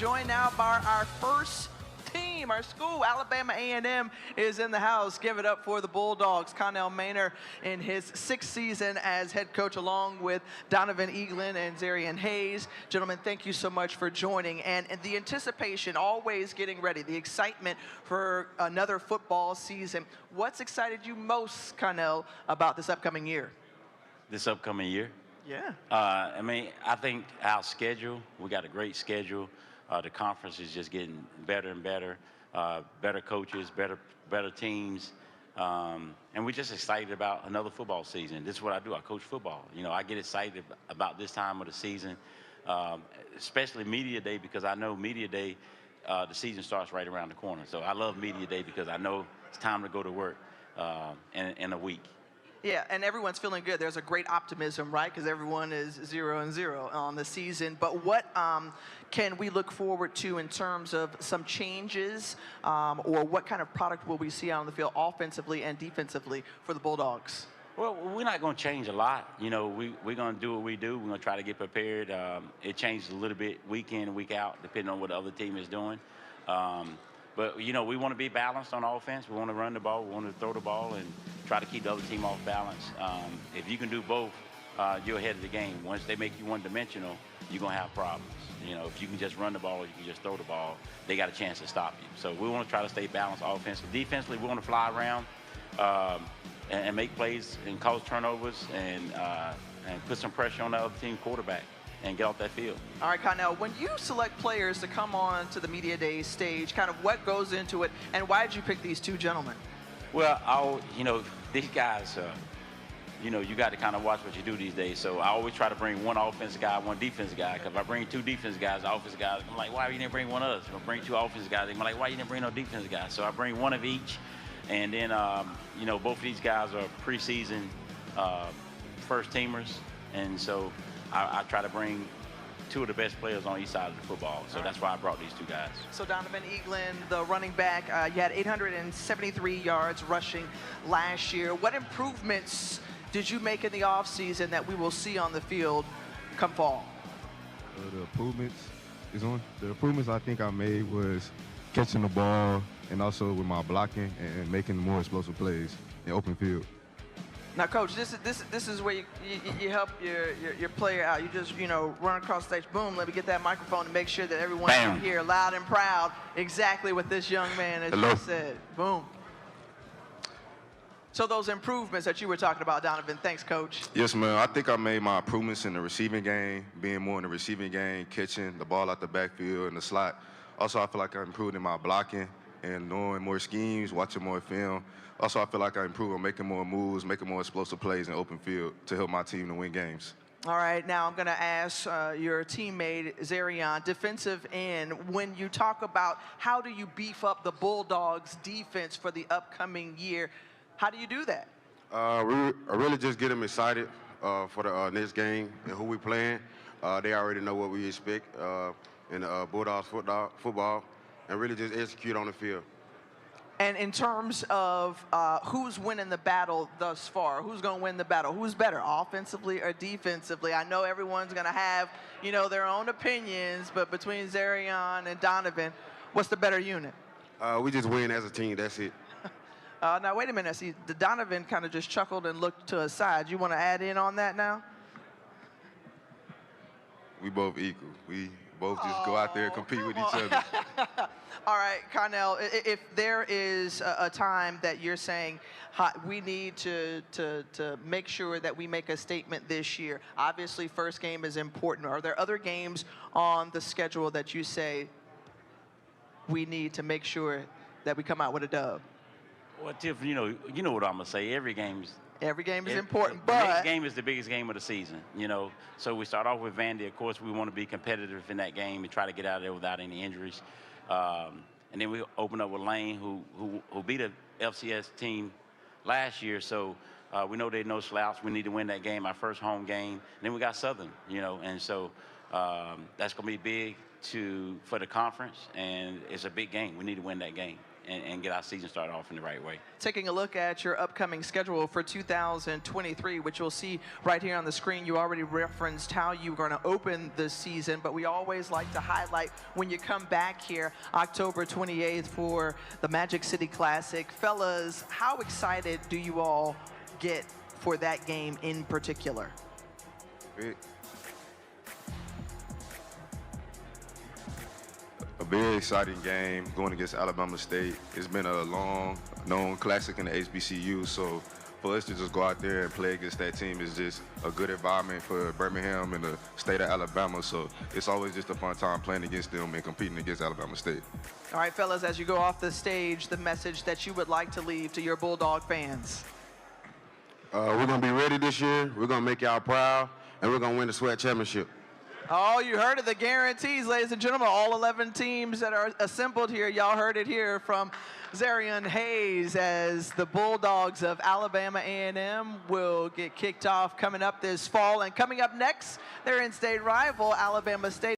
joined now by our first team, our school. Alabama A&M is in the house. Give it up for the Bulldogs. Connell Maynor in his 6th season as head coach, along with Donovan Eaglin and Zarian Hayes. Gentlemen, thank you so much for joining. And the anticipation, always getting ready, the excitement for another football season. What's excited you most, Connell, about this upcoming year? This upcoming year? Yeah. I think our schedule, we got a great schedule. The conference is just getting better and better. Better coaches, better teams. And we're just excited about another football season. This is what I do. I coach football. You know, I get excited about this time of the season, especially Media Day, because I know Media Day, the season starts right around the corner. So I love Media Day because I know it's time to go to work in a week. Yeah, and everyone's feeling good. There's a great optimism, right? Because everyone is 0-0 on the season. But what can we look forward to in terms of some changes, or what kind of product will we see out on the field offensively and defensively for the Bulldogs? Well, we're not going to change a lot. You know, we're going to do what we do. We're going to try to get prepared. It changes a little bit week in and week out, depending on what the other team is doing. But, you know, we want to be balanced on offense. We want to run the ball. We want to throw the ball and try to keep the other team off balance. If you can do both, you're ahead of the game. Once they make you one-dimensional, you're going to have problems. You know, if you can just run the ball, you can just throw the ball, they got a chance to stop you. So we want to try to stay balanced offensively. Defensively, we want to fly around and make plays and cause turnovers and put some pressure on the other team quarterback and get off that field. All right, Connell, when you select players to come on to the Media Day stage, kind of what goes into it, and why did you pick these two gentlemen? Well, these guys, you got to kind of watch what you do these days. So I always try to bring one offensive guy, one defensive guy. Because if I bring two defensive guys, offensive guys, I'm like, why you didn't bring one of us? If I bring two offensive guys, I'm like, why you didn't bring no defensive guys? So I bring one of each. And then, both of these guys are preseason first teamers. And so I try to bring two of the best players on each side of the football. So that's why I brought these two guys. So Donovan Eaglin, the running back, you had 873 yards rushing last year. What improvements did you make in the offseason that we will see on the field come fall? The improvements I think I made was catching the ball and also with my blocking and making more explosive plays in open field. Now, Coach, this is where you help your player out. You just, run across the stage, boom, let me get that microphone to make sure that everyone can hear loud and proud exactly what this young man has just said. Boom. So those improvements that you were talking about, Donovan, thanks, Coach. Yes, man. I think I made my improvements in the receiving game, being more in the receiving game, catching the ball out the backfield and the slot. Also, I feel like I improved in my blocking and knowing more schemes, watching more film. Also, I feel like I improved on making more moves, making more explosive plays in open field to help my team to win games. All right, now I'm going to ask your teammate, Zarian, defensive end, when you talk about how do you beef up the Bulldogs' defense for the upcoming year, how do you do that? I really just get them excited for the next game and who we playing. They already know what we expect in Bulldogs football, and really just execute on the field. And in terms of who's winning the battle thus far, who's going to win the battle? Who's better, offensively or defensively? I know everyone's going to have, their own opinions, but between Zarian and Donovan, what's the better unit? We just win as a team, that's it. Now, wait a minute. See, the Donovan kind of just chuckled and looked to his side. You want to add in on that now? We both equal. We both just go out there and compete with each other. All right, Connell, if there is a time that you're saying we need to make sure that we make a statement this year, obviously first game is important. Are there other games on the schedule that you say we need to make sure that we come out with a dub? Well, Tiff, you know what I'm going to say. Every game is important, the but next game is the biggest game of the season, So we start off with Vandy. Of course, we want to be competitive in that game and try to get out of there without any injuries. And then we open up with Lane, who beat a FCS team last year. So we know they're no slouch. We need to win that game, our first home game. And then we got Southern, and so that's going to be big for the conference, and it's a big game. We need to win that game. and get our season started off in the right way. Taking a look at your upcoming schedule for 2023, which you'll see right here on the screen, you already referenced how you're going to open the season, but we always like to highlight when you come back here October 28th for the Magic City Classic. Fellas, how excited do you all get for that game in particular? A very exciting game going against Alabama State. It's been a long-known classic in the HBCU, so for us to just go out there and play against that team is just a good environment for Birmingham and the state of Alabama, so it's always just a fun time playing against them and competing against Alabama State. All right, fellas, as you go off the stage, the message that you would like to leave to your Bulldog fans. We're going to be ready this year. We're going to make y'all proud, and we're going to win the SWAC championship. Oh, you heard of the guarantees, ladies and gentlemen. All 11 teams that are assembled here, y'all heard it here from Zarian Hayes as the Bulldogs of Alabama A&M will get kicked off coming up this fall. And coming up next, their in-state rival, Alabama State.